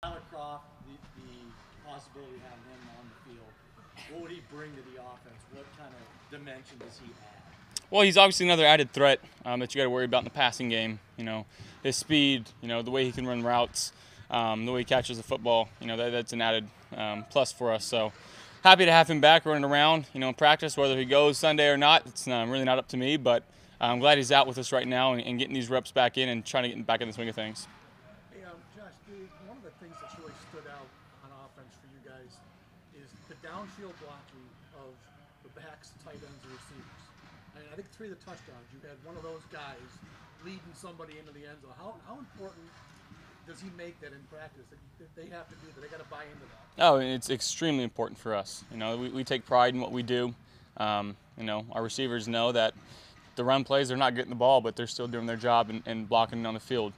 Tyler Kroft, the possibility of having him on the field, what would he bring to the offense? What kind of dimension does he add? Well, he's obviously another added threat that you got to worry about in the passing game. His speed, the way he can run routes, the way he catches the football. That's an added plus for us. So happy to have him back running around. In practice, whether he goes Sunday or not, it's really not up to me. But I'm glad he's out with us right now and getting these reps back in and trying to get back in the swing of things. Hey, Josh, one of the things that's really stood out on offense for you guys is the downfield blocking of the backs, tight ends, and receivers. I think 3 of the touchdowns, you had one of those guys leading somebody into the end zone. How important does he make that in practice? That they have to do that. They got to buy into that. Oh, it's extremely important for us. We take pride in what we do. Our receivers know that the run plays, they're not getting the ball, but they're still doing their job and blocking on the field.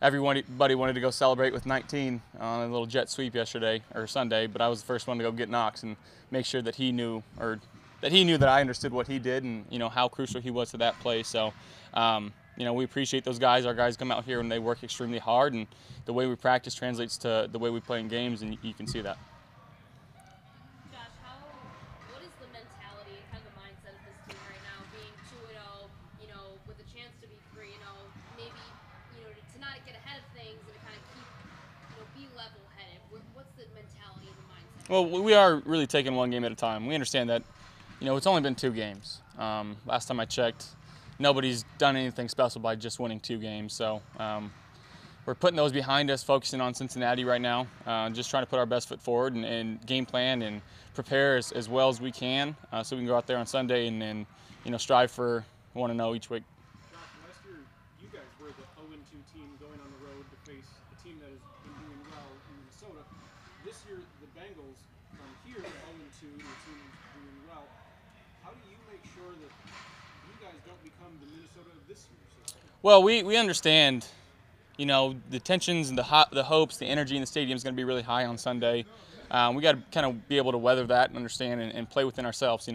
Everybody wanted to go celebrate with 19 on a little jet sweep yesterday or Sunday, but I was the first one to go get Knox and make sure that he knew that I understood what he did and how crucial he was to that play. So we appreciate those guys. Our guys come out here and they work extremely hard, and the way we practice translates to the way we play in games, and you can see that. Josh, what is the mentality and kind of the mindset of this team right now, being 2-0, with a chance to be 3-0, maybe, to not get ahead of things and to kind of keep, be level-headed? What's the mentality and the mindset? Well, we are really taking one game at a time. We understand that, it's only been 2 games. Last time I checked, nobody's done anything special by just winning 2 games. So we're putting those behind us, focusing on Cincinnati right now, just trying to put our best foot forward and game plan and prepare as well as we can so we can go out there on Sunday and strive for 1-0 each week. Josh, last year you guys were the 0-2 team going on the road to face a team that has been doing well in Minnesota. This year, the Bengals from here 0-2 to a team doing well. How do you make sure that you guys don't become the Minnesota of this year? Well, we understand, the tensions and the hopes, the energy in the stadium is going to be really high on Sunday. We got to kind of be able to weather that and understand and play within ourselves.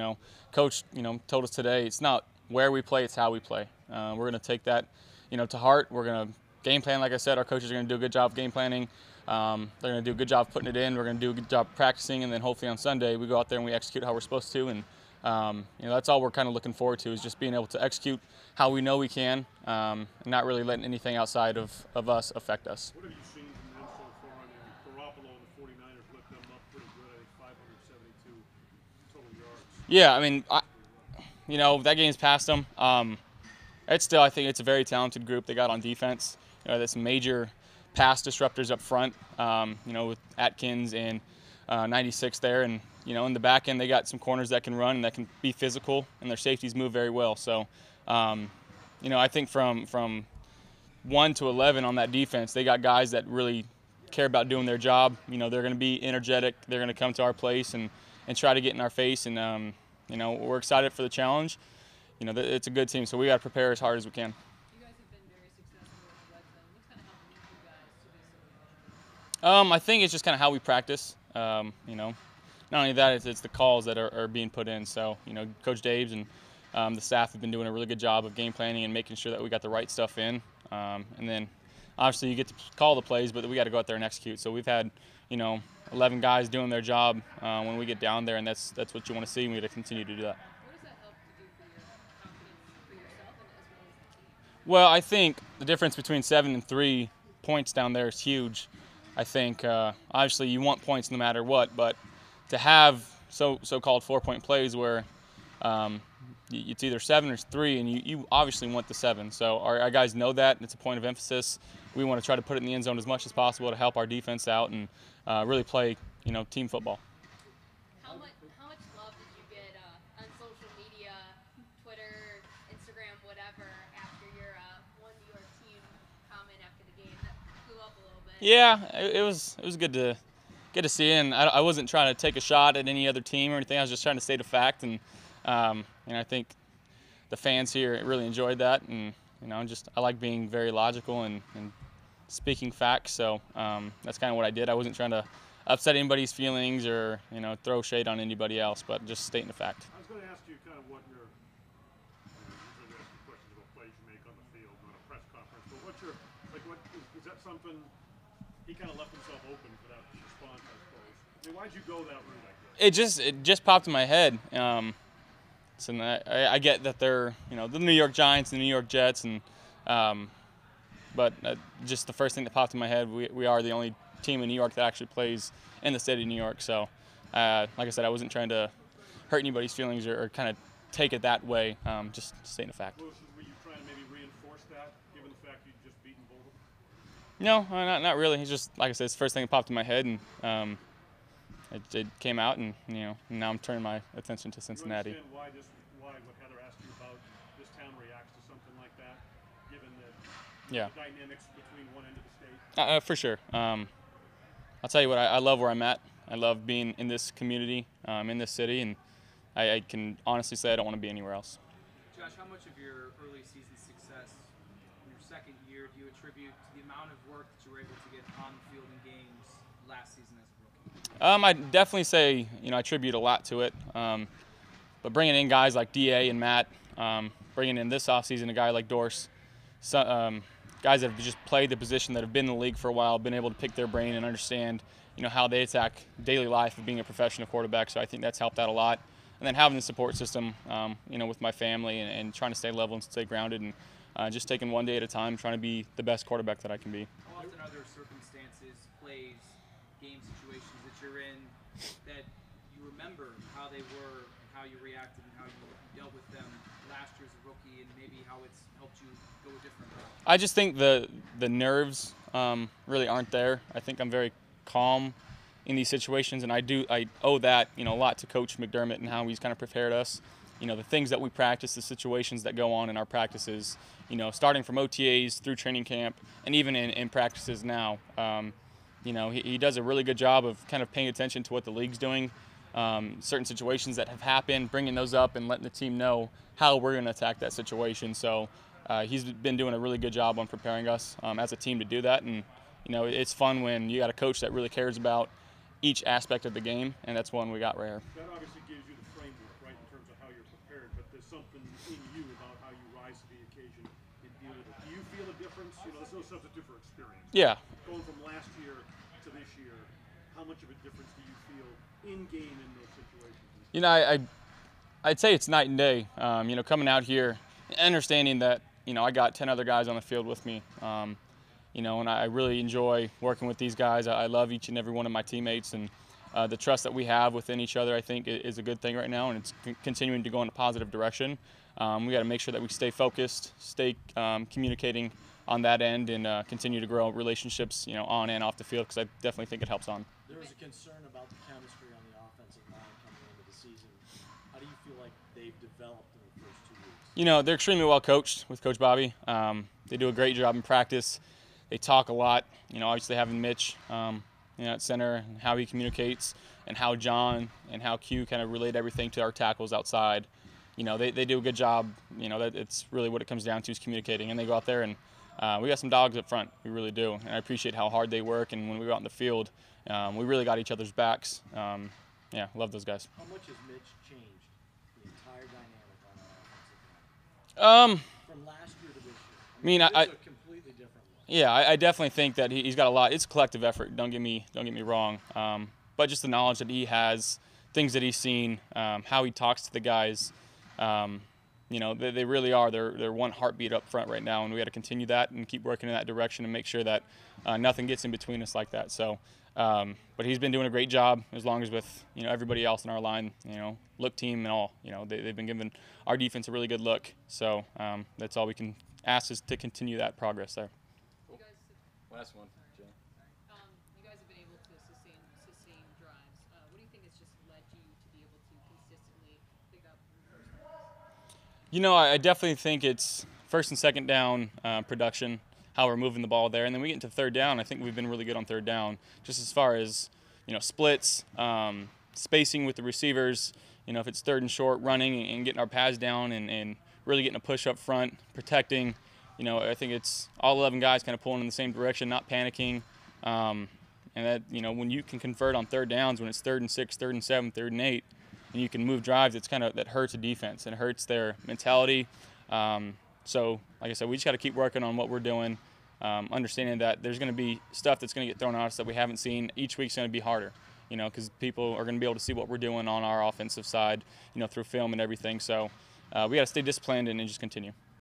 Coach, told us today it's not where we play, it's how we play. We're going to take that, to heart. We're going to game plan. Like I said, our coaches are going to do a good job of game planning. They're going to do a good job putting it in. We're going to do a good job practicing, and then hopefully on Sunday we go out there and we execute how we're supposed to. And that's all we're kind of looking forward to, is just being able to execute how we know we can, and not really letting anything outside of us affect us. What have you seen from them so far? I mean, Garoppolo and the 49ers lit them up pretty good. I think 572 total yards. Yeah, I mean, that game's past them. I think it's a very talented group they got on defense. There's some major pass disruptors up front, with Atkins and 96 there, and in the back end they got some corners that can run and that can be physical, and their safeties move very well. So, I think from 1 to 11 on that defense, they got guys that really care about doing their job. They're going to be energetic. They're going to come to our place and try to get in our face, and we're excited for the challenge. It's a good team, so we got to prepare as hard as we can. You guys have been very successful in the red zone. What's kind of helping you guys to be so good? I think it's just kind of how we practice. Not only that, it's the calls that are being put in. So, Coach Daves and the staff have been doing a really good job of game planning and making sure that we got the right stuff in. And then, obviously, you get to call the plays, but we got to go out there and execute. So we've had, 11 guys doing their job when we get down there, and that's what you want to see, and we got to continue to do that. What does that help to do for your confidence for yourself and as well as the team? Well, I think the difference between 7 and 3 points down there is huge. I think, obviously, you want points no matter what, but to have so-called 4-point plays where it's either 7 or 3, and you obviously want the 7. So our guys know that, and it's a point of emphasis. We want to try to put it in the end zone as much as possible to help our defense out and really play, team football. How much love did you get on social media, Twitter, Instagram, whatever, after your one New York team comment after the game that blew up a little bit? Yeah, it was good to see, and I wasn't trying to take a shot at any other team or anything. I was just trying to state a fact, and I think the fans here really enjoyed that, and I like being very logical and speaking facts. So that's kind of what I did. I wasn't trying to upset anybody's feelings or throw shade on anybody else, but just stating a fact. I was going to ask you kind of what your usually ask you questions about plays you make on the field, not a press conference. But what's your is that something he kind of left himself open for that response, I suppose. I mean, why'd you go that route, I guess? It just popped in my head. So I get that they're the New York Giants, the New York Jets, and but just the first thing that popped in my head, we are the only team in New York that actually plays in the state of New York. So like I said, I wasn't trying to hurt anybody's feelings or kind of take it that way. Just stating a fact. Were you trying to maybe reinforce that, given the fact you'd just beaten both of them? No, not really. It's just like I said, it's the first thing that popped in my head, and it came out, and now I'm turning my attention to Cincinnati. Do you understand why what Heather asked you about this town reacts to something like that, given the dynamics between one end of the state? For sure. I'll tell you what, I love where I'm at. I love being in this community, in this city, and I can honestly say I don't want to be anywhere else. Josh, how much of your early season success in your second year do you attribute to the amount of work that you were able to get on the field in games last season as a rookie? I definitely say I attribute a lot to it. But bringing in guys like DA and Matt, bringing in this offseason a guy like Dorse, guys that have just played the position, that have been in the league for a while, been able to pick their brain and understand how they attack daily life of being a professional quarterback. So I think that's helped out a lot. And then having the support system, with my family and trying to stay level and stay grounded, and just taking one day at a time, trying to be the best quarterback that I can be. How often are there circumstances, plays, game situations that you're in that you remember how they were and how you reacted and how you dealt with them last year as a rookie, and maybe how it's helped you go a different route? I just think the nerves really aren't there. I think I'm very calm in these situations, and I owe that a lot to Coach McDermott and how he's kind of prepared us. The things that we practice, the situations that go on in our practices, starting from OTAs through training camp and even in practices now. He does a really good job of kind of paying attention to what the league's doing, certain situations that have happened, bringing those up and letting the team know how we're going to attack that situation. So he's been doing a really good job on preparing us as a team to do that. And it's fun when you got a coach that really cares about each aspect of the game, and that's one we got right here. That obviously gives you the framework, right, in terms of how you're prepared, but there's something in you about how you rise to the occasion and deal with it. Do you feel a difference? There's no substitute for experience. Yeah. Going from last year to this year, how much of a difference do you feel in-game in those situations? I'd say it's night and day. Coming out here, understanding that, I got 10 other guys on the field with me. And I really enjoy working with these guys. I love each and every one of my teammates, and the trust that we have within each other, I think, is a good thing right now, and it's continuing to go in a positive direction. We got to make sure that we stay focused, stay communicating on that end, and continue to grow relationships, on and off the field, because I definitely think it helps on. There was a concern about the chemistry on the offensive line coming into the season. How do you feel like they've developed in the first 2 weeks? They're extremely well coached with Coach Bobby. They do a great job in practice. They talk a lot. Obviously having Mitch, at center, and how he communicates, and how John and how Q kind of relate everything to our tackles outside. They do a good job. That it's really what it comes down to is communicating. And they go out there, and we got some dogs up front. We really do. And I appreciate how hard they work. And when we go out in the field, we really got each other's backs. Love those guys. How much has Mitch changed the entire dynamic on our offensive line? From last year to this year. It's a completely different one. Yeah, I definitely think that he's got a lot. It's a collective effort. Don't get me wrong. But just the knowledge that he has, things that he's seen, how he talks to the guys. They really are. They're one heartbeat up front right now, and we got to continue that and keep working in that direction and make sure that nothing gets in between us like that. So, but he's been doing a great job, as long as with everybody else in our line, look team and all. They've been giving our defense a really good look. So that's all we can ask is to continue that progress there. Last one. You guys have been able to sustain drives. What do you think has just led you to be able to consistently pick up first downs? I definitely think it's first and second down production, how we're moving the ball there. And then we get into third down. I think we've been really good on third down, just as far as, splits, spacing with the receivers, if it's third and short, running and getting our pads down and really getting a push up front, protecting. I think it's all 11 guys kind of pulling in the same direction, not panicking. And that, when you can convert on third downs, when it's 3rd and 6, 3rd and 7, 3rd and 8, and you can move drives, it's that hurts a defense and it hurts their mentality. So, like I said, we just got to keep working on what we're doing, understanding that there's going to be stuff that's going to get thrown at us that we haven't seen. Each week's going to be harder, because people are going to be able to see what we're doing on our offensive side, through film and everything. So we got to stay disciplined and just continue.